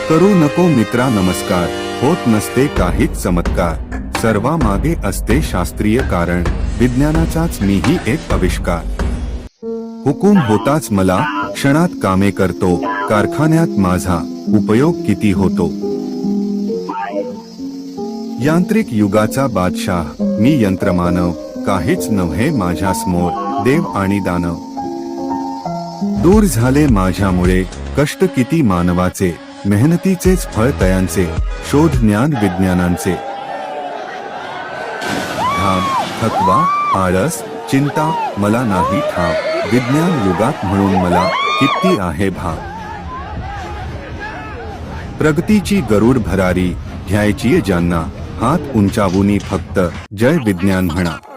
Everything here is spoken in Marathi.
करू नको मित्रा नमस्कार, होत नसते काहीच चमत्कार, सर्वामागे असते शास्त्रीय कारण, विज्ञानाचाच मीही एक आविष्कार. हुकूम होताच मला, क्षणात कामे करतो, कारखान्यात माझा उपयोग किती होतो. यांत्रिक युगाचा बादशाह मी यंत्रमानव, काहीच नव्हे माझ्यासमोर देव आणि दानव. दूर झाले माझ्यामुळे कष्ट किती मानवाचे, मेहनतीचेच फळ तयांचे, शोध ज्ञान विज्ञानांचे. घाम, थकवा, आळस, चिंता मला नाही ठाव, विज्ञान युगात म्हणून मला किती आहे भाव. प्रगतीची गरुड भरारी घ्यायची ज्यांना, हात उंचावूनी फक्त जय विज्ञान म्हणा.